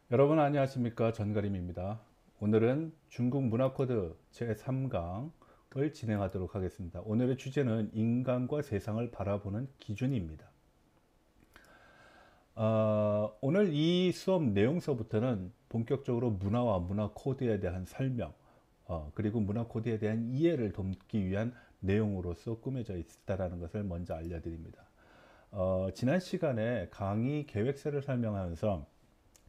여러분 안녕하십니까, 전가림입니다. 오늘은 중국 문화코드 제3강을 진행하도록 하겠습니다. 오늘의 주제는 인간과 세상을 바라보는 기준입니다. 오늘 이 수업 내용서부터는 본격적으로 문화와 문화 코드에 대한 설명, 그리고 문화 코드에 대한 이해를 돕기 위한 내용으로서 꾸며져 있다는 것을 먼저 알려드립니다. 지난 시간에 강의 계획서를 설명하면서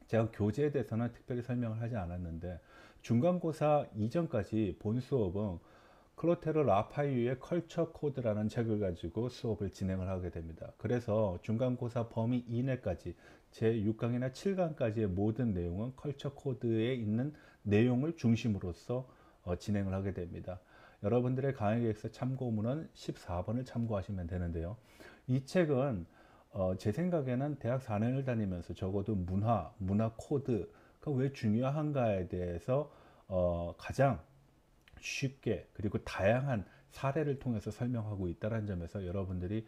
제가 교재에 대해서는 특별히 설명을 하지 않았는데, 중간고사 이전까지 본 수업은 클로테르 라파이유의 컬처 코드라는 책을 가지고 수업을 진행을 하게 됩니다. 그래서 중간고사 범위 이내까지 제 6강이나 7강까지의 모든 내용은 컬처 코드에 있는 내용을 중심으로서 진행을 하게 됩니다. 여러분들의 강의 계획서 참고문은 14번을 참고하시면 되는데요. 이 책은 제 생각에는 대학 4년을 다니면서 적어도 문화 코드가 왜 중요한가에 대해서 가장 쉽게 그리고 다양한 사례를 통해서 설명하고 있다는 점에서 여러분들이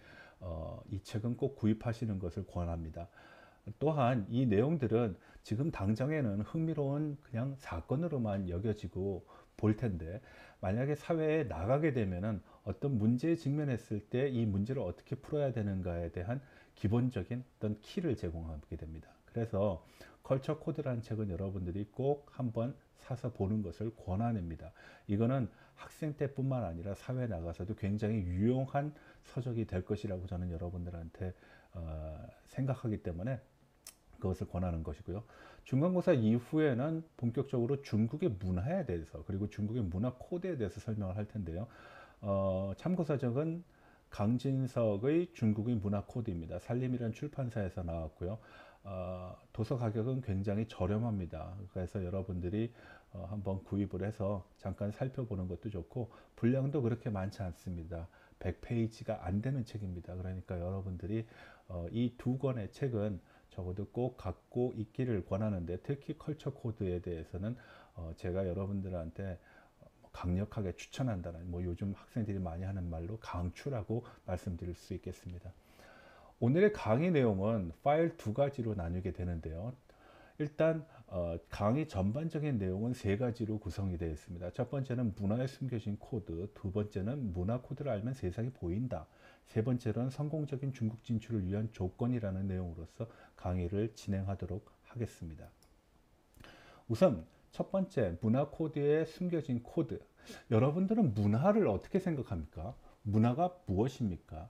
이 책은 꼭 구입하시는 것을 권합니다. 또한 이 내용들은 지금 당장에는 흥미로운 그냥 사건으로만 여겨지고 볼 텐데, 만약에 사회에 나가게 되면은 어떤 문제에 직면했을 때 이 문제를 어떻게 풀어야 되는가에 대한 기본적인 어떤 키를 제공하게 됩니다. 그래서 컬처 코드라는 책은 여러분들이 꼭 한번 사서 보는 것을 권합니다. 이거는 학생 때뿐만 아니라 사회에 나가서도 굉장히 유용한 서적이 될 것이라고 저는 여러분들한테 생각하기 때문에 그것을 권하는 것이고요. 중간고사 이후에는 본격적으로 중국의 문화에 대해서, 그리고 중국의 문화 코드에 대해서 설명을 할 텐데요. 참고서적은 강진석의 중국의 문화 코드입니다. 산림이라는 출판사에서 나왔고요. 도서 가격은 굉장히 저렴합니다. 그래서 여러분들이 한번 구입을 해서 잠깐 살펴보는 것도 좋고, 분량도 그렇게 많지 않습니다. 100페이지가 안 되는 책입니다. 그러니까 여러분들이 이 두 권의 책은 적어도 꼭 갖고 있기를 권하는데, 특히 컬처 코드에 대해서는 제가 여러분들한테 강력하게 추천한다는, 뭐 요즘 학생들이 많이 하는 말로 강추라고 말씀드릴 수 있겠습니다. 오늘의 강의 내용은 파일 두 가지로 나누게 되는데요. 일단 강의 전반적인 내용은 세 가지로 구성이 되어 있습니다. 첫 번째는 문화에 숨겨진 코드, 두 번째는 문화 코드를 알면 세상이 보인다, 세 번째는 성공적인 중국 진출을 위한 조건이라는 내용으로서 강의를 진행하도록 하겠습니다. 우선 첫 번째, 문화 코드에 숨겨진 코드. 여러분들은 문화를 어떻게 생각합니까? 문화가 무엇입니까?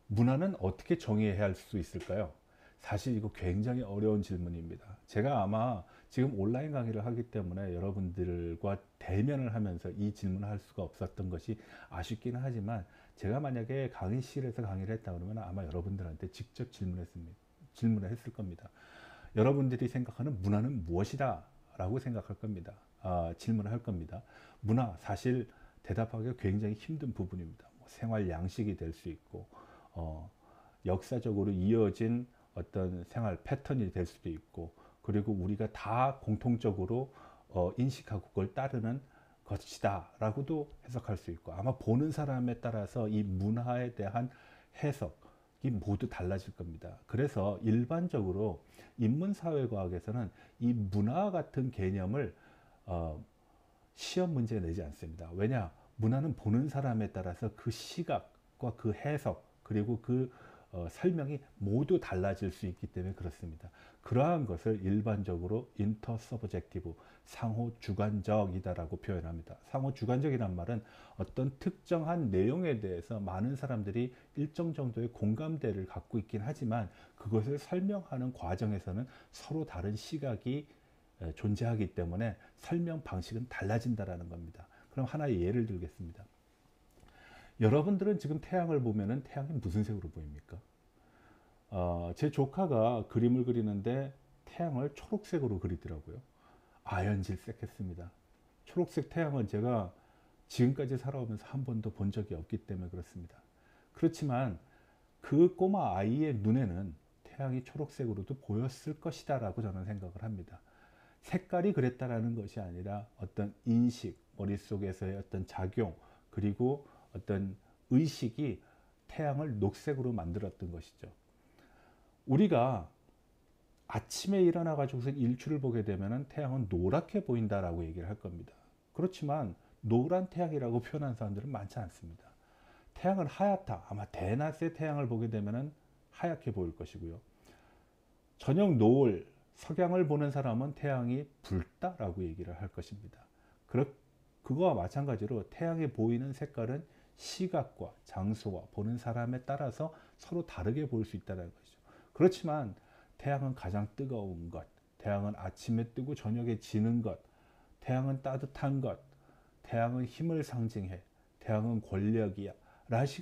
문화는 어떻게 정의해야 할 수 있을까요? 사실 이거 굉장히 어려운 질문입니다. 제가 아마 지금 온라인 강의를 하기 때문에 여러분들과 대면을 하면서 이 질문을 할 수가 없었던 것이 아쉽기는 하지만, 제가 만약에 강의실에서 강의를 했다 그러면 아마 여러분들한테 직접 질문을 했을 겁니다. 여러분들이 생각하는 문화는 무엇이다 라고 생각할 겁니다. 질문을 할 겁니다. 문화, 사실 대답하기가 굉장히 힘든 부분입니다. 뭐 생활 양식이 될 수 있고, 어, 역사적으로 이어진 어떤 생활 패턴이 될 수도 있고, 그리고 우리가 다 공통적으로 인식하고 그걸 따르는 것이다 라고도 해석할 수 있고, 아마 보는 사람에 따라서 이 문화에 대한 해석이 모두 달라질 겁니다. 그래서 일반적으로 인문사회과학에서는 이 문화 같은 개념을 어, 시험 문제에 내지 않습니다. 왜냐? 문화는 보는 사람에 따라서 그 시각과 그 해석, 그리고 그 설명이 모두 달라질 수 있기 때문에 그렇습니다. 그러한 것을 일반적으로 인터 서브젝티브, 상호 주관적이다라고 표현합니다. 상호 주관적이란 말은 어떤 특정한 내용에 대해서 많은 사람들이 일정 정도의 공감대를 갖고 있긴 하지만, 그것을 설명하는 과정에서는 서로 다른 시각이 존재하기 때문에 설명 방식은 달라진다라는 겁니다. 그럼 하나의 예를 들겠습니다. 여러분들은 지금 태양을 보면은 태양이 무슨 색으로 보입니까? 제 조카가 그림을 그리는데 태양을 초록색으로 그리더라고요. 아연질색했습니다. 초록색 태양은 제가 지금까지 살아오면서 한 번도 본 적이 없기 때문에 그렇습니다. 그렇지만 그 꼬마 아이의 눈에는 태양이 초록색으로도 보였을 것이다 라고 저는 생각을 합니다. 색깔이 그랬다라는 것이 아니라 어떤 인식, 머릿속에서의 어떤 작용, 그리고 어떤 의식이 태양을 녹색으로 만들었던 것이죠. 우리가 아침에 일어나 가지고서 일출을 보게 되면은 태양은 노랗게 보인다라고 얘기를 할 겁니다. 그렇지만 노란 태양이라고 표현하는 사람들은 많지 않습니다. 태양은 하얗다. 아마 대낮에 태양을 보게 되면은 하얗게 보일 것이고요. 저녁 노을, 석양을 보는 사람은 태양이 붉다라고 얘기를 할 것입니다. 그거와 마찬가지로 태양이 보이는 색깔은 시각과 장소와 보는 사람에 따라서 서로 다르게 보일 수 있다는 것이죠. 그렇지만 태양은 가장 뜨거운 것, 태양은 아침에 뜨고 저녁에 지는 것, 태양은 따뜻한 것, 태양은 힘을 상징해, 태양은 권력이야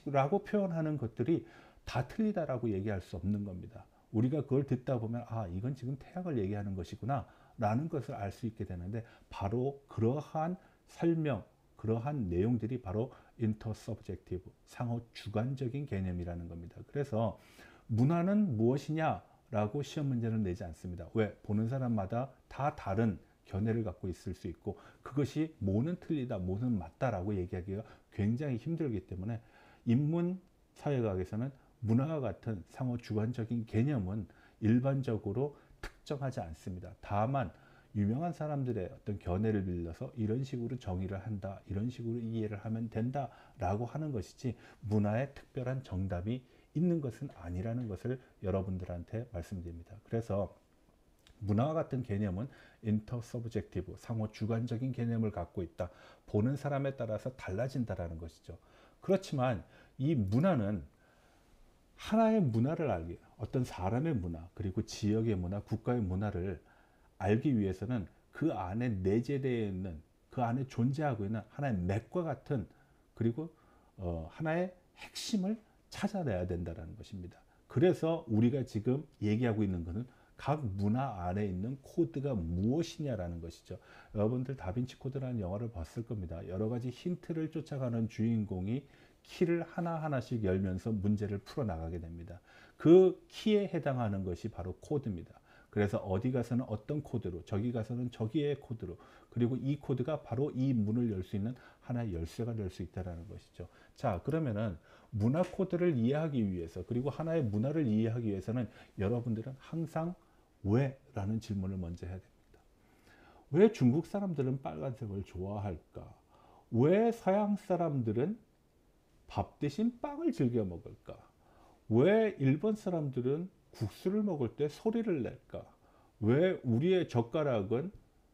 라고 표현하는 것들이 다 틀리다라고 얘기할 수 없는 겁니다. 우리가 그걸 듣다 보면 아, 이건 지금 태양을 얘기하는 것이구나 라는 것을 알 수 있게 되는데, 바로 그러한 설명, 그러한 내용들이 바로 인터서브젝티브, 상호 주관적인 개념이라는 겁니다. 그래서 문화는 무엇이냐 라고 시험 문제는 내지 않습니다. 왜? 보는 사람마다 다 다른 견해를 갖고 있을 수 있고, 그것이 뭐는 틀리다, 뭐는 맞다라고 얘기하기가 굉장히 힘들기 때문에 인문 사회학에서는 문화와 같은 상호 주관적인 개념은 일반적으로 특정하지 않습니다. 다만 유명한 사람들의 어떤 견해를 빌려서 이런 식으로 정의를 한다, 이런 식으로 이해를 하면 된다라고 하는 것이지 문화에 특별한 정답이 있는 것은 아니라는 것을 여러분들한테 말씀드립니다. 그래서 문화와 같은 개념은 인터서브젝티브, 상호 주관적인 개념을 갖고 있다. 보는 사람에 따라서 달라진다라는 것이죠. 그렇지만 이 문화는 하나의 문화를 알기, 어떤 사람의 문화, 그리고 지역의 문화, 국가의 문화를 알기 위해서는 그 안에 내재되어 있는, 그 안에 존재하고 있는 하나의 맥과 같은, 그리고 하나의 핵심을 찾아내야 된다는 것입니다. 그래서 우리가 지금 얘기하고 있는 것은 각 문화 안에 있는 코드가 무엇이냐라는 것이죠. 여러분들 다빈치 코드라는 영화를 봤을 겁니다. 여러 가지 힌트를 쫓아가는 주인공이 키를 하나하나씩 열면서 문제를 풀어나가게 됩니다. 그 키에 해당하는 것이 바로 코드입니다. 그래서 어디 가서는 어떤 코드로, 저기 가서는 저기의 코드로, 그리고 이 코드가 바로 이 문을 열 수 있는 하나의 열쇠가 될 수 있다는 것이죠. 자, 그러면은 문화 코드를 이해하기 위해서, 그리고 하나의 문화를 이해하기 위해서는 여러분들은 항상 왜? 라는 질문을 먼저 해야 됩니다. 왜 중국 사람들은 빨간색을 좋아할까? 왜 서양 사람들은 밥 대신 빵을 즐겨 먹을까? 왜 일본 사람들은 국수를 먹을 때 소리를 낼까? 왜 우리의 젓가락은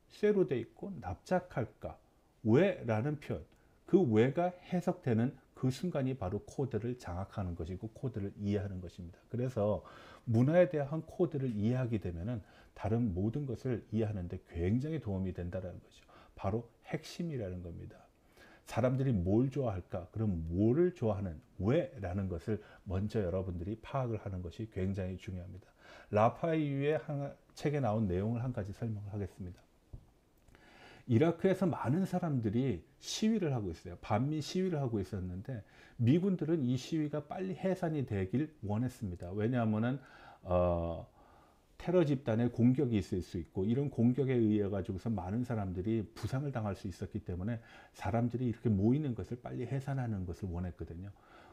쇠로 돼 있고 납작할까? 왜? 라는 표현, 그 왜가 해석되는 그 순간이 바로 코드를 장악하는 것이고 코드를 이해하는 것입니다. 그래서 문화에 대한 코드를 이해하게 되면은 다른 모든 것을 이해하는 데 굉장히 도움이 된다는 것이죠. 바로 핵심이라는 겁니다. 사람들이 뭘 좋아할까? 그럼 뭐를 좋아하는, 왜? 라는 것을 먼저 여러분들이 파악을 하는 것이 굉장히 중요합니다. 라파이유의 책에 나온 내용을 한 가지 설명을 하겠습니다. 이라크에서 많은 사람들이 시위를 하고 있어요. 반미 시위를 하고 있었는데 미군들은 이 시위가 빨리 해산이 되길 원했습니다. 왜냐하면은 테러 집단의 공격이 있을 수 있고, 이런 공격에 의해 가지고서 많은 사람들이 부상을 당할 수 있었기 때문에 사람들이 이렇게 모이는 것을 빨리 해산하는 것을 원했거든요.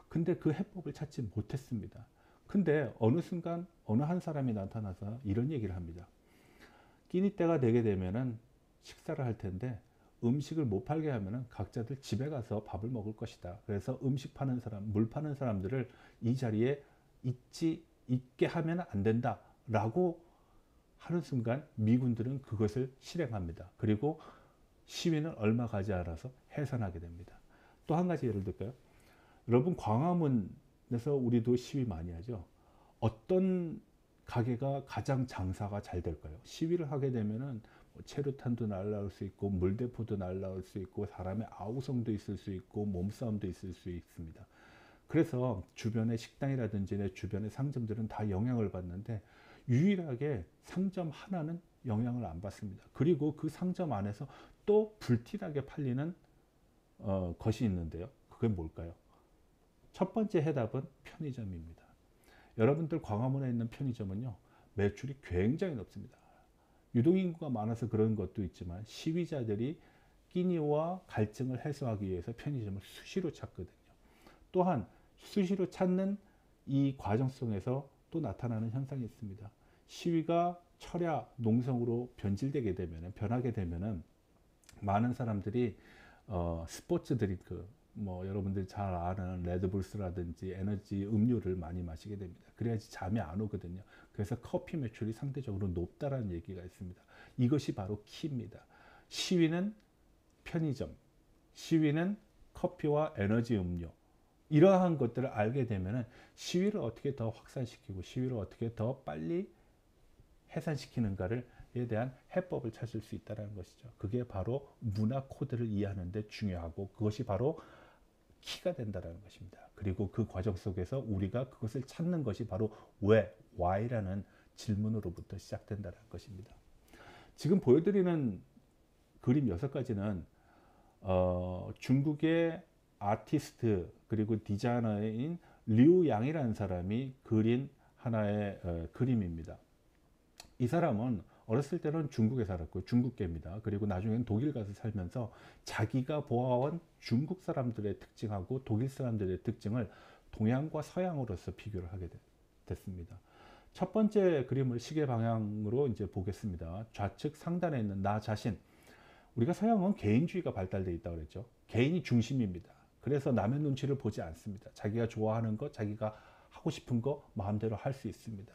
근데 그 해법을 찾지 못했습니다. 근데 어느 순간 어느 한 사람이 나타나서 이런 얘기를 합니다. 끼니 때가 되게 되면은 식사를 할 텐데 음식을 못 팔게 하면은 각자들 집에 가서 밥을 먹을 것이다. 그래서 음식 파는 사람, 물 파는 사람들을 이 자리에 있게 하면 안 된다 라고 하는 순간 미군들은 그것을 실행합니다. 그리고 시위는 얼마 가지 않아서 해산하게 됩니다. 또 한 가지 예를 들까요? 여러분, 광화문에서 우리도 시위 많이 하죠. 어떤 가게가 가장 장사가 잘 될까요? 시위를 하게 되면은 체류탄도 날라올 수 있고, 물대포도 날라올 수 있고, 사람의 아우성도 있을 수 있고, 몸싸움도 있을 수 있습니다. 그래서 주변의 식당이라든지 내 주변의 상점들은 다 영향을 받는데 유일하게 상점 하나는 영향을 안 받습니다. 그리고 그 상점 안에서 또 불티나게 팔리는 것이 있는데요. 그게 뭘까요? 첫 번째 해답은 편의점입니다. 여러분들 광화문에 있는 편의점은요, 매출이 굉장히 높습니다. 유동인구가 많아서 그런 것도 있지만 시위자들이 끼니와 갈증을 해소하기 위해서 편의점을 수시로 찾거든요. 또한 수시로 찾는 이 과정 속에서 또 나타나는 현상이 있습니다. 시위가 철야, 농성으로 변질되게 되면은, 변하게 되면은 많은 사람들이 스포츠 드링크, 뭐 여러분들이 잘 아는 레드불스라든지 에너지 음료를 많이 마시게 됩니다. 그래야지 잠이 안 오거든요. 그래서 커피 매출이 상대적으로 높다라는 얘기가 있습니다. 이것이 바로 키입니다. 시위는 편의점, 시위는 커피와 에너지 음료, 이러한 것들을 알게 되면은 시위를 어떻게 더 확산시키고 시위를 어떻게 더 빨리 해산시키는가에 대한 해법을 찾을 수 있다는 것이죠. 그게 바로 문화 코드를 이해하는 데 중요하고, 그것이 바로 키가 된다는 것입니다. 그리고 그 과정 속에서 우리가 그것을 찾는 것이 바로 왜, why라는 질문으로부터 시작된다는 것입니다. 지금 보여드리는 그림 6가지는 중국의 아티스트 그리고 디자이너인 류 양이라는 사람이 그린 하나의 그림입니다. 이 사람은 어렸을 때는 중국에 살았고 중국계입니다. 그리고 나중에는 독일 가서 살면서 자기가 보아온 중국 사람들의 특징하고 독일 사람들의 특징을 동양과 서양으로서 비교를 하게 됐습니다. 첫 번째 그림을 시계 방향으로 이제 보겠습니다. 좌측 상단에 있는 나 자신. 우리가 서양은 개인주의가 발달되어 있다고 그랬죠. 개인이 중심입니다. 그래서 남의 눈치를 보지 않습니다. 자기가 좋아하는 것, 자기가 하고 싶은 거 마음대로 할 수 있습니다.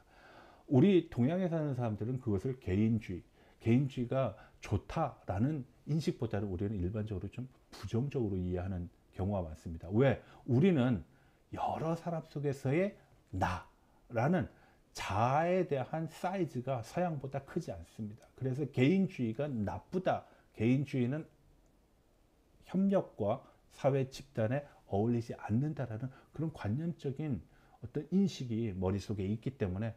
우리 동양에 사는 사람들은 그것을 개인주의가 좋다라는 인식보다는 우리는 일반적으로 좀 부정적으로 이해하는 경우가 많습니다. 왜? 우리는 여러 사람 속에서의 나라는 자아에 대한 사이즈가 서양보다 크지 않습니다. 그래서 개인주의가 나쁘다. 개인주의는 협력과 사회 집단에 어울리지 않는다라는 그런 관념적인 어떤 인식이 머릿속에 있기 때문에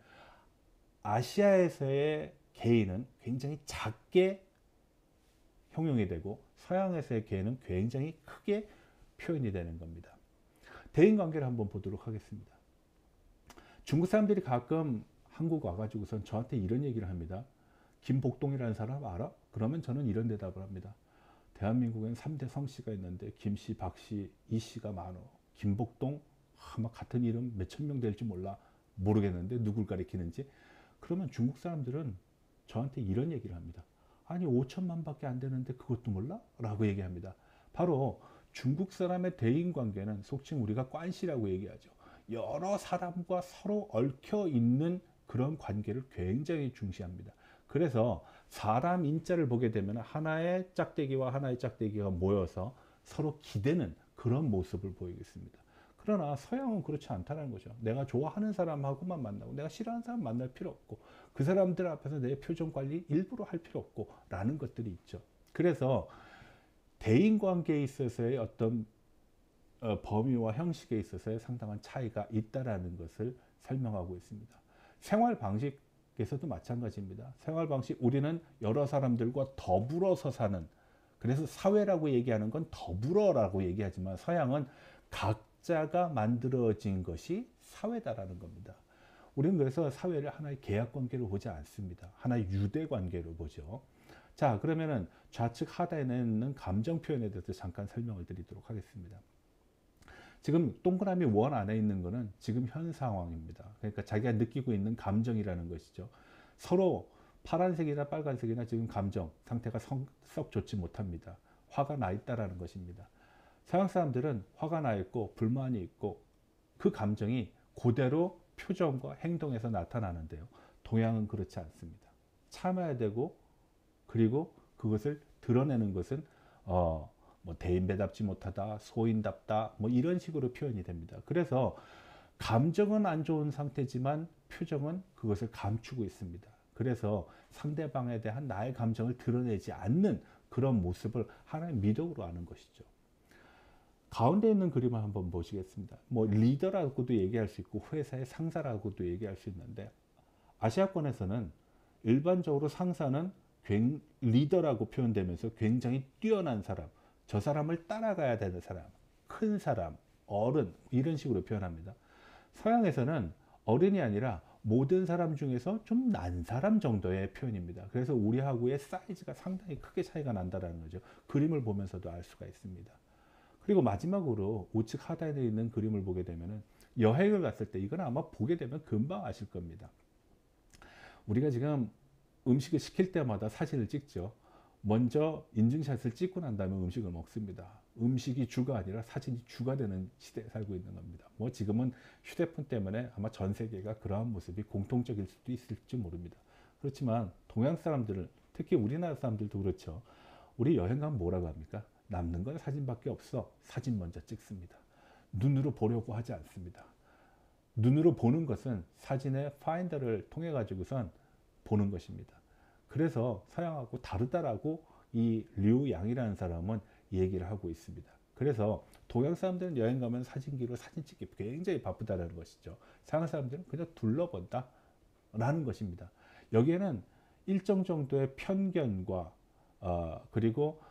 아시아에서의 개인은 굉장히 작게 형용이 되고 서양에서의 개인은 굉장히 크게 표현이 되는 겁니다. 대인관계를 한번 보도록 하겠습니다. 중국 사람들이 가끔 한국 와가지고선 저한테 이런 얘기를 합니다. 김복동이라는 사람 알아? 그러면 저는 이런 대답을 합니다. 대한민국엔 3대 성씨가 있는데 김씨, 박씨, 이씨가 많어. 김복동? 아마 같은 이름 몇천 명 될지 몰라. 모르겠는데 누굴 가리키는지. 그러면 중국 사람들은 저한테 이런 얘기를 합니다. 아니 5천만 밖에 안 되는데 그것도 몰라? 라고 얘기합니다. 바로 중국 사람의 대인관계는 속칭 우리가 관시라고 얘기하죠. 여러 사람과 서로 얽혀 있는 그런 관계를 굉장히 중시합니다. 그래서 사람 인자를 보게 되면 하나의 짝대기와 하나의 짝대기가 모여서 서로 기대는 그런 모습을 보이겠습니다. 그러나 서양은 그렇지 않다는 거죠. 내가 좋아하는 사람하고만 만나고 내가 싫어하는 사람 만날 필요 없고 그 사람들 앞에서 내 표정 관리 일부러 할 필요 없고 라는 것들이 있죠. 그래서 대인관계에 있어서의 어떤 범위와 형식에 있어서의 상당한 차이가 있다는 것을 설명하고 있습니다. 생활 방식에서도 마찬가지입니다. 생활 방식, 우리는 여러 사람들과 더불어서 사는, 그래서 사회라고 얘기하는 건 더불어라고 얘기하지만 서양은 각자가 만들어진 것이 사회다라는 겁니다. 우리는 그래서 사회를 하나의 계약관계로 보지 않습니다. 하나의 유대관계로 보죠. 자, 그러면은 좌측 하단에 있는 감정 표현에 대해서 잠깐 설명을 드리도록 하겠습니다. 지금 동그라미 원 안에 있는 것은 지금 현 상황입니다. 그러니까 자기가 느끼고 있는 감정이라는 것이죠. 서로 파란색이나 빨간색이나 지금 감정 상태가 썩 좋지 못합니다. 화가 나 있다라는 것입니다. 서양 사람들은 화가 나 있고 불만이 있고 그 감정이 그대로 표정과 행동에서 나타나는데요. 동양은 그렇지 않습니다. 참아야 되고, 그리고 그것을 드러내는 것은 뭐 대인배답지 못하다, 소인답다, 뭐 이런 식으로 표현이 됩니다. 그래서 감정은 안 좋은 상태지만 표정은 그것을 감추고 있습니다. 그래서 상대방에 대한 나의 감정을 드러내지 않는 그런 모습을 하나의 미덕으로 하는 것이죠. 가운데 있는 그림을 한번 보시겠습니다. 뭐 리더라고도 얘기할 수 있고 회사의 상사라고도 얘기할 수 있는데, 아시아권에서는 일반적으로 상사는 리더라고 표현되면서 굉장히 뛰어난 사람, 저 사람을 따라가야 되는 사람, 큰 사람, 어른, 이런 식으로 표현합니다. 서양에서는 어른이 아니라 모든 사람 중에서 좀 난 사람 정도의 표현입니다. 그래서 우리하고의 사이즈가 상당히 크게 차이가 난다는 거죠. 그림을 보면서도 알 수가 있습니다. 그리고 마지막으로 우측 하단에 있는 그림을 보게 되면 여행을 갔을 때, 이건 아마 보게 되면 금방 아실 겁니다. 우리가 지금 음식을 시킬 때마다 사진을 찍죠. 먼저 인증샷을 찍고 난 다음에 음식을 먹습니다. 음식이 주가 아니라 사진이 주가 되는 시대에 살고 있는 겁니다. 뭐 지금은 휴대폰 때문에 아마 전 세계가 그러한 모습이 공통적일 수도 있을지 모릅니다. 그렇지만 동양 사람들은, 특히 우리나라 사람들도 그렇죠. 우리 여행 가면 뭐라고 합니까? 남는 건 사진밖에 없어. 사진 먼저 찍습니다. 눈으로 보려고 하지 않습니다. 눈으로 보는 것은 사진의 파인더를 통해 가지고선 보는 것입니다. 그래서 서양하고 다르다라고 이 류 양이라는 사람은 얘기를 하고 있습니다. 그래서 동양 사람들은 여행 가면 사진기로 사진 찍기 굉장히 바쁘다는 것이죠. 서양 사람들은 그냥 둘러본다 라는 것입니다. 여기에는 일정 정도의 편견과 그리고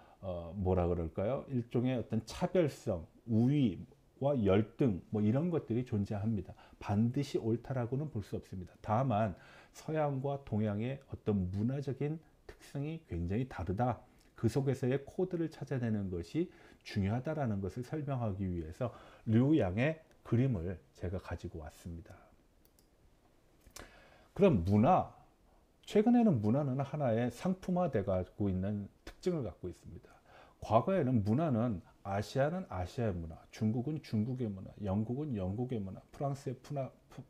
뭐라 그럴까요? 일종의 어떤 차별성, 우위와 열등 뭐 이런 것들이 존재합니다. 반드시 옳다라고는 볼 수 없습니다. 다만 서양과 동양의 어떤 문화적인 특성이 굉장히 다르다. 그 속에서의 코드를 찾아내는 것이 중요하다라는 것을 설명하기 위해서 류양의 그림을 제가 가지고 왔습니다. 그럼 문화, 최근에는 문화는 하나의 상품화되어 가지고 있는 특징을 갖고 있습니다. 과거에는 문화는 아시아는 아시아의 문화, 중국은 중국의 문화, 영국은 영국의 문화,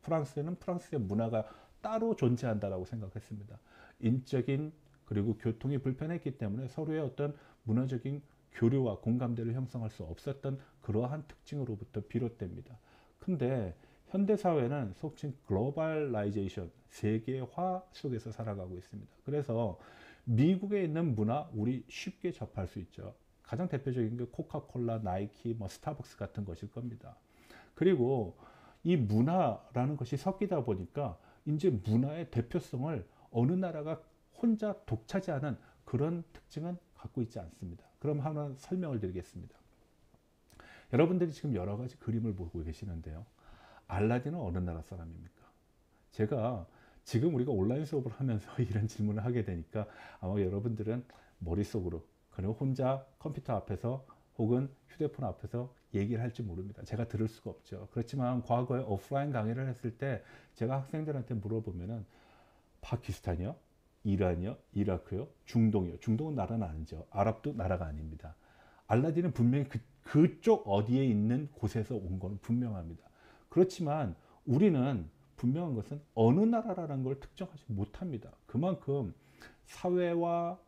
프랑스에는 프랑스의 문화가 따로 존재한다라고 생각했습니다. 인적인 그리고 교통이 불편했기 때문에 서로의 어떤 문화적인 교류와 공감대를 형성할 수 없었던 그러한 특징으로부터 비롯됩니다. 근데 현대사회는 속칭 글로벌라이제이션, 세계화 속에서 살아가고 있습니다. 그래서 미국에 있는 문화, 우리 쉽게 접할 수 있죠. 가장 대표적인 게 코카콜라, 나이키, 뭐 스타벅스 같은 것일 겁니다. 그리고 이 문화라는 것이 섞이다 보니까 이제 문화의 대표성을 어느 나라가 혼자 독차지하는 그런 특징은 갖고 있지 않습니다. 그럼 하나 설명을 드리겠습니다. 여러분들이 지금 여러 가지 그림을 보고 계시는데요. 알라딘은 어느 나라 사람입니까? 제가 지금 우리가 온라인 수업을 하면서 이런 질문을 하게 되니까 아마 여러분들은 머릿속으로 그리고 혼자 컴퓨터 앞에서 혹은 휴대폰 앞에서 얘기를 할지 모릅니다. 제가 들을 수가 없죠. 그렇지만 과거에 오프라인 강의를 했을 때 제가 학생들한테 물어보면은 파키스탄이요? 이란이요? 이라크요? 중동이요? 중동은 나라는 아니죠. 아랍도 나라가 아닙니다. 알라딘은 분명히 그쪽 어디에 있는 곳에서 온 건 분명합니다. 그렇지만 우리는 분명한 것은 어느 나라라는 걸 특정하지 못합니다. 그만큼 사회와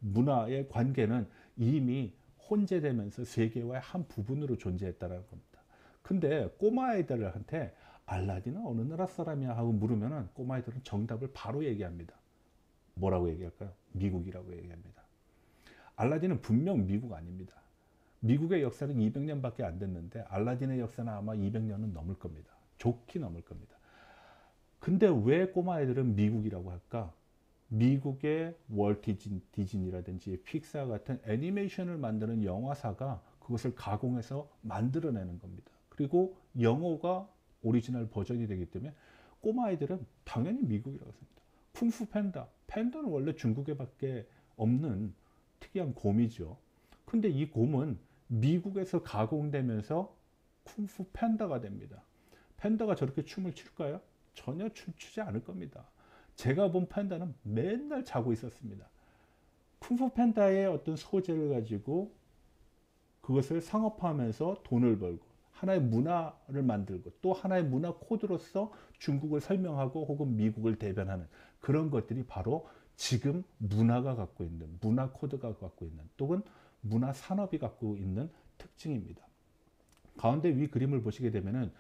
문화의 관계는 이미 혼재되면서 세계화의 한 부분으로 존재했다는 겁니다. 근데 꼬마 아이들한테 알라딘은 어느 나라 사람이야 하고 물으면 꼬마 아이들은 정답을 바로 얘기합니다. 뭐라고 얘기할까요? 미국이라고 얘기합니다. 알라딘은 분명 미국 아닙니다. 미국의 역사는 200년밖에 안 됐는데 알라딘의 역사는 아마 200년은 넘을 겁니다. 좋게 넘을 겁니다. 근데 왜 꼬마 아이들은 미국이라고 할까? 미국의 월트 디즈니라든지 픽사 같은 애니메이션을 만드는 영화사가 그것을 가공해서 만들어내는 겁니다. 그리고 영어가 오리지널 버전이 되기 때문에 꼬마 아이들은 당연히 미국이라고 생각합니다. 쿵푸 팬다. 팬다는 원래 중국에밖에 없는 특이한 곰이죠. 근데 이 곰은 미국에서 가공되면서 쿵푸 팬다가 됩니다. 팬다가 저렇게 춤을 출까요? 전혀 춤추지 않을 겁니다. 제가 본 팬다는 맨날 자고 있었습니다. 쿵푸 팬다의 어떤 소재를 가지고 그것을 상업화하면서 돈을 벌고 하나의 문화를 만들고 또 하나의 문화 코드로서 중국을 설명하고 혹은 미국을 대변하는 그런 것들이 바로 지금 문화가 갖고 있는 문화 코드가 갖고 있는 또는 문화 산업이 갖고 있는 특징입니다. 가운데 위 그림을 보시게 되면은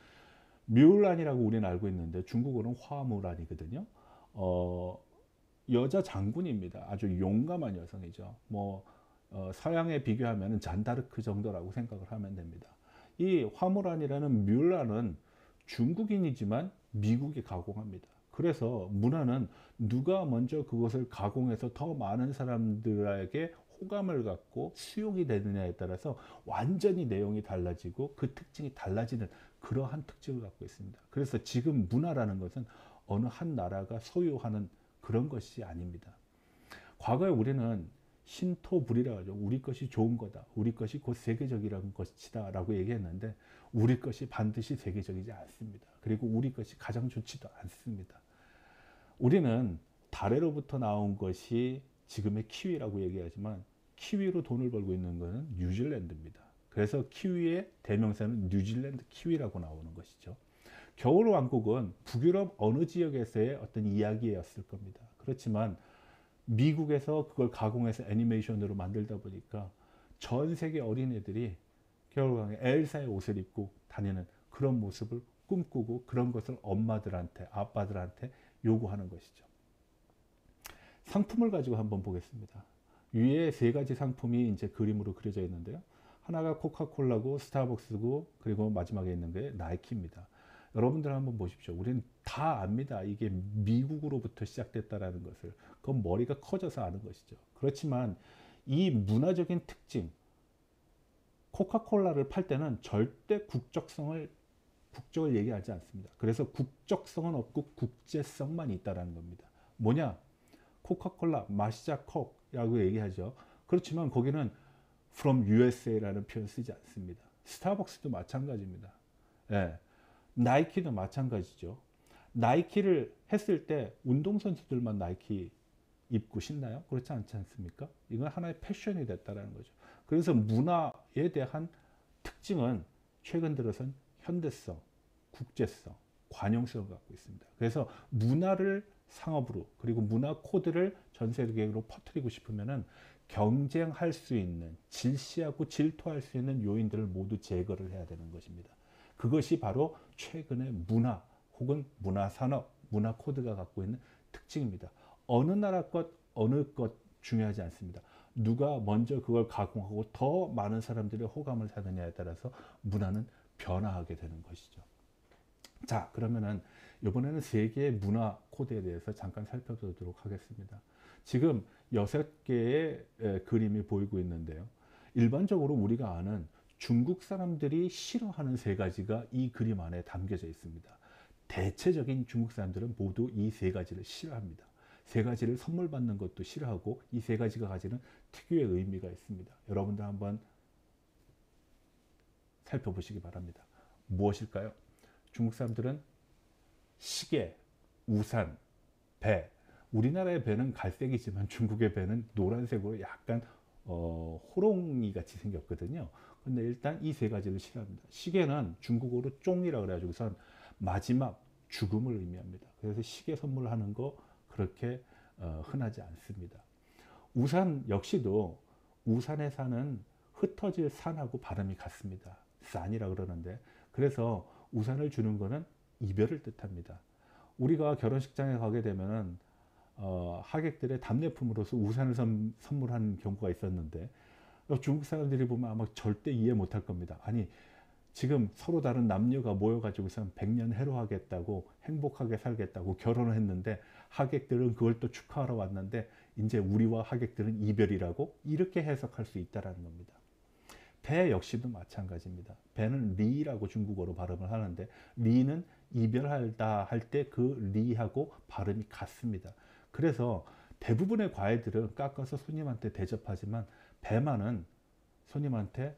뮬란이라고 우리는 알고 있는데 중국어는 화무란이거든요. 여자 장군입니다. 아주 용감한 여성이죠. 서양에 비교하면 잔다르크 정도라고 생각을 하면 됩니다. 이 화무란이라는 뮬란은 중국인이지만 미국이 가공합니다. 그래서 문화는 누가 먼저 그것을 가공해서 더 많은 사람들에게 호감을 갖고 수용이 되느냐에 따라서 완전히 내용이 달라지고 그 특징이 달라지는 그러한 특징을 갖고 있습니다. 그래서 지금 문화라는 것은 어느 한 나라가 소유하는 그런 것이 아닙니다. 과거에 우리는 신토불이라 하죠. 우리 것이 좋은 거다. 우리 것이 곧 세계적이라는 것이다 라고 얘기했는데 우리 것이 반드시 세계적이지 않습니다. 그리고 우리 것이 가장 좋지도 않습니다. 우리는 달에로부터 나온 것이 지금의 키위라고 얘기하지만 키위로 돈을 벌고 있는 것은 뉴질랜드입니다. 그래서 키위의 대명사는 뉴질랜드 키위라고 나오는 것이죠. 겨울왕국은 북유럽 어느 지역에서의 어떤 이야기였을 겁니다. 그렇지만 미국에서 그걸 가공해서 애니메이션으로 만들다 보니까 전 세계 어린애들이 겨울왕국에 엘사의 옷을 입고 다니는 그런 모습을 꿈꾸고 그런 것을 엄마들한테, 아빠들한테 요구하는 것이죠. 상품을 가지고 한번 보겠습니다. 위에 세 가지 상품이 이제 그림으로 그려져 있는데요. 하나가 코카콜라고 스타벅스고 그리고 마지막에 있는 게 나이키입니다. 여러분들 한번 보십시오. 우리는 다 압니다. 이게 미국으로부터 시작됐다라는 것을. 그건 머리가 커져서 아는 것이죠. 그렇지만 이 문화적인 특징, 코카콜라를 팔 때는 절대 국적을 얘기하지 않습니다. 그래서 국적성은 없고 국제성만 있다라는 겁니다. 뭐냐? 코카콜라, 마시자 콕이라고 얘기하죠. 그렇지만 거기는 from USA라는 표현 쓰지 않습니다. 스타벅스도 마찬가지입니다. 예. 나이키도 마찬가지죠. 나이키를 했을 때 운동선수들만 나이키 입고 신나요? 그렇지 않지 않습니까? 이건 하나의 패션이 됐다는 거죠. 그래서 문화에 대한 특징은 최근 들어선 현대성, 국제성, 관용성을 갖고 있습니다. 그래서 문화를 상업으로 그리고 문화 코드를 전 세계적으로 퍼뜨리고 싶으면은 경쟁할 수 있는, 질시하고 질투할 수 있는 요인들을 모두 제거를 해야 되는 것입니다. 그것이 바로 최근의 문화 혹은 문화산업, 문화 코드가 갖고 있는 특징입니다. 어느 나라 것, 어느 것 중요하지 않습니다. 누가 먼저 그걸 가공하고 더 많은 사람들의 호감을 사느냐에 따라서 문화는 변화하게 되는 것이죠. 자, 그러면은 이번에는 세계의 문화 코드에 대해서 잠깐 살펴보도록 하겠습니다. 지금 6개의 그림이 보이고 있는데요. 일반적으로 우리가 아는 중국 사람들이 싫어하는 세 가지가 이 그림 안에 담겨져 있습니다. 대체적인 중국 사람들은 모두 이 세 가지를 싫어합니다. 세 가지를 선물 받는 것도 싫어하고 이 세 가지가 가지는 특유의 의미가 있습니다. 여러분들 한번 살펴보시기 바랍니다. 무엇일까요? 중국 사람들은 시계, 우산, 배. 우리나라의 배는 갈색이지만 중국의 배는 노란색으로 약간 호롱이 같이 생겼거든요. 근데 일단 이 세 가지를 싫어합니다. 시계는 중국어로 쫑이라고 그래가지고선 마지막 죽음을 의미합니다. 그래서 시계 선물하는 거 그렇게 흔하지 않습니다. 우산 역시도 우산의 산은 흩어질 산하고 발음이 같습니다. 산이라고 그러는데 그래서 우산을 주는 거는 이별을 뜻합니다. 우리가 결혼식장에 가게 되면은 하객들의 답례품으로서 우산을 선물하는 경우가 있었는데 중국 사람들이 보면 아마 절대 이해 못할 겁니다. 아니 지금 서로 다른 남녀가 모여가지고서 100년 해로하겠다고 행복하게 살겠다고 결혼을 했는데 하객들은 그걸 또 축하하러 왔는데 이제 우리와 하객들은 이별이라고 이렇게 해석할 수 있다는 겁니다. 배 역시도 마찬가지입니다. 배는 리라고 중국어로 발음을 하는데 리는 이별하다 할 때 그 리하고 발음이 같습니다. 그래서 대부분의 과일들은 깎아서 손님한테 대접하지만 배만은 손님한테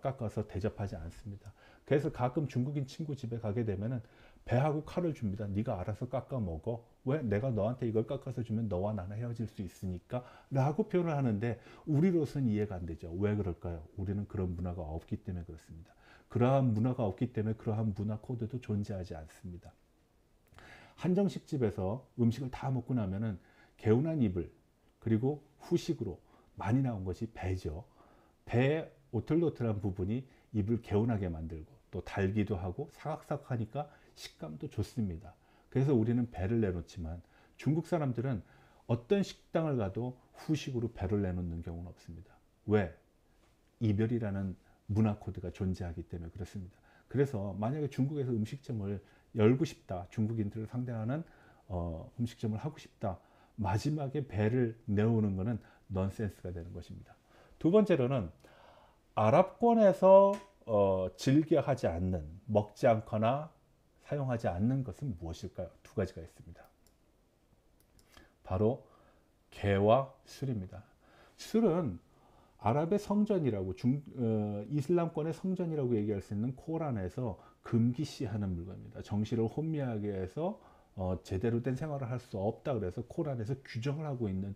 깎아서 대접하지 않습니다. 그래서 가끔 중국인 친구 집에 가게 되면은 배하고 칼을 줍니다. 네가 알아서 깎아 먹어. 왜? 내가 너한테 이걸 깎아서 주면 너와 나는 헤어질 수 있으니까 라고 표현을 하는데 우리로서는 이해가 안 되죠. 왜 그럴까요? 우리는 그런 문화가 없기 때문에 그렇습니다. 그러한 문화가 없기 때문에 그러한 문화 코드도 존재하지 않습니다. 한정식 집에서 음식을 다 먹고 나면은 개운한 이불 그리고 후식으로 많이 나온 것이 배죠. 배의 오틀도틀한 부분이 입을 개운하게 만들고 또 달기도 하고 사각사각하니까 식감도 좋습니다. 그래서 우리는 배를 내놓지만 중국 사람들은 어떤 식당을 가도 후식으로 배를 내놓는 경우는 없습니다. 왜? 이별이라는 문화 코드가 존재하기 때문에 그렇습니다. 그래서 만약에 중국에서 음식점을 열고 싶다, 중국인들을 상대하는 음식점을 하고 싶다, 마지막에 배를 내오는 것은 넌센스가 되는 것입니다. 두 번째로는 아랍권에서 즐겨 하지 않는, 먹지 않거나 사용하지 않는 것은 무엇일까요? 두 가지가 있습니다. 바로 개와 술입니다. 술은 아랍의 성전이라고 이슬람권의 성전이라고 얘기할 수 있는 코란에서 금기시하는 물건입니다. 정신을 혼미하게 해서 제대로 된 생활을 할 수 없다 그래서 코란에서 규정을 하고 있는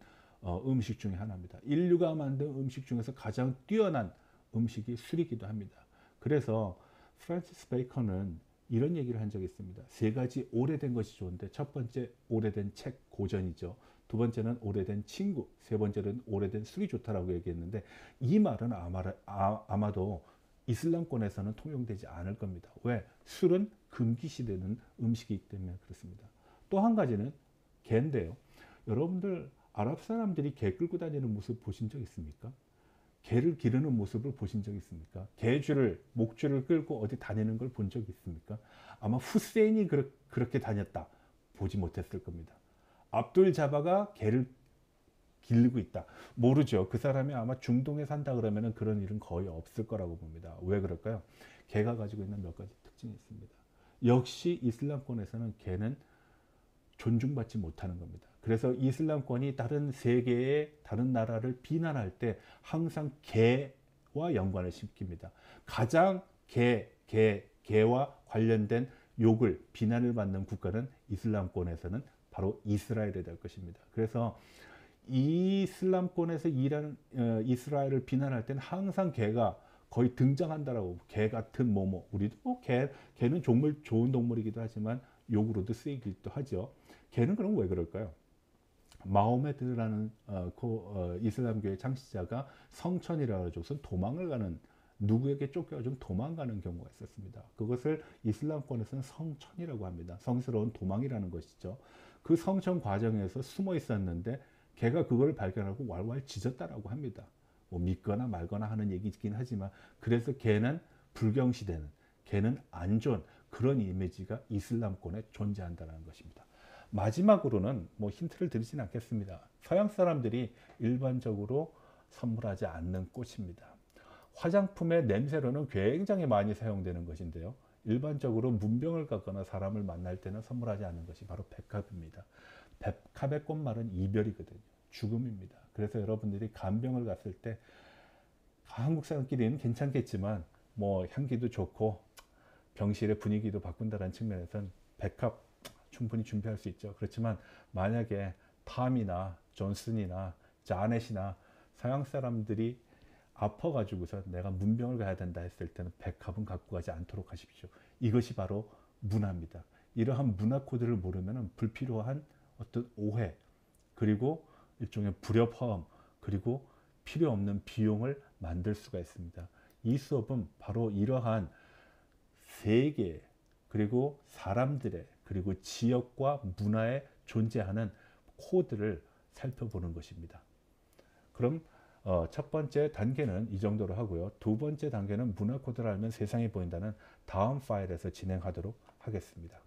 음식 중에 하나입니다. 인류가 만든 음식 중에서 가장 뛰어난 음식이 술이기도 합니다. 그래서 프란시스 베이컨은 이런 얘기를 한 적이 있습니다. 세 가지 오래된 것이 좋은데, 첫 번째 오래된 책, 고전이죠. 두 번째는 오래된 친구, 세 번째는 오래된 술이 좋다라고 얘기했는데, 이 말은 아마도 이슬람권에서는 통용되지 않을 겁니다. 왜? 술은 금기시되는 음식이기 때문에 그렇습니다. 또 한 가지는 개인데요. 여러분들 아랍 사람들이 개 끌고 다니는 모습 보신 적 있습니까? 개를 기르는 모습을 보신 적 있습니까? 개줄을, 목줄을 끌고 어디 다니는 걸 본 적 있습니까? 아마 후세인이 그렇게 다녔다. 보지 못했을 겁니다. 압둘 자바가 개를 기르고 있다. 모르죠. 그 사람이 아마 중동에 산다 그러면 그런 일은 거의 없을 거라고 봅니다. 왜 그럴까요? 개가 가지고 있는 몇 가지 특징이 있습니다. 역시 이슬람권에서는 개는 존중받지 못하는 겁니다. 그래서 이슬람권이 다른 세계의 다른 나라를 비난할 때 항상 개와 연관을 시킵니다. 가장 개와 관련된 욕을, 비난을 받는 국가는 이슬람권에서는 바로 이스라엘이 될 것입니다. 그래서 이슬람권에서 이스라엘을 비난할 때는 항상 개가 거의 등장한다라고. 개 같은 뭐뭐. 우리도 개는 정말 좋은 동물이기도 하지만 욕으로도 쓰이기도 하죠. 개는 그럼 왜 그럴까요? 마호메드라는 이슬람교의 창시자가 성천이라고 해서 도망을 가는, 누구에게 쫓겨가 좀 도망가는 경우가 있었습니다. 그것을 이슬람권에서는 성천이라고 합니다. 성스러운 도망이라는 것이죠. 그 성천 과정에서 숨어 있었는데 개가 그걸 발견하고 왈왈 짖었다라고 합니다. 뭐 믿거나 말거나 하는 얘기이긴 하지만, 그래서 개는 불경시되는, 개는 안 좋은 그런 이미지가 이슬람권에 존재한다는 것입니다. 마지막으로는 뭐 힌트를 드리진 않겠습니다. 서양 사람들이 일반적으로 선물하지 않는 꽃입니다. 화장품의 냄새로는 굉장히 많이 사용되는 것인데요. 일반적으로 문병을 갖거나 사람을 만날 때는 선물하지 않는 것이 바로 백합입니다. 백합의 꽃말은 이별이거든요. 죽음입니다. 그래서 여러분들이 간병을 갔을 때 한국 사람끼리는 괜찮겠지만 뭐 향기도 좋고 병실의 분위기도 바꾼다는 측면에서는 백합 충분히 준비할 수 있죠. 그렇지만 만약에 탐이나 존슨이나 자넷이나 서양 사람들이 아파가지고서 내가 문병을 가야 된다 했을 때는 백합은 갖고 가지 않도록 하십시오. 이것이 바로 문화입니다. 이러한 문화 코드를 모르면 불필요한 어떤 오해, 그리고 일종의 불협화음, 그리고 필요 없는 비용을 만들 수가 있습니다. 이 수업은 바로 이러한 세계, 그리고 사람들의, 그리고 지역과 문화에 존재하는 코드를 살펴보는 것입니다. 그럼 첫 번째 단계는 이 정도로 하고요. 두 번째 단계는 문화 코드를 알면 세상이 보인다는 다음 파일에서 진행하도록 하겠습니다.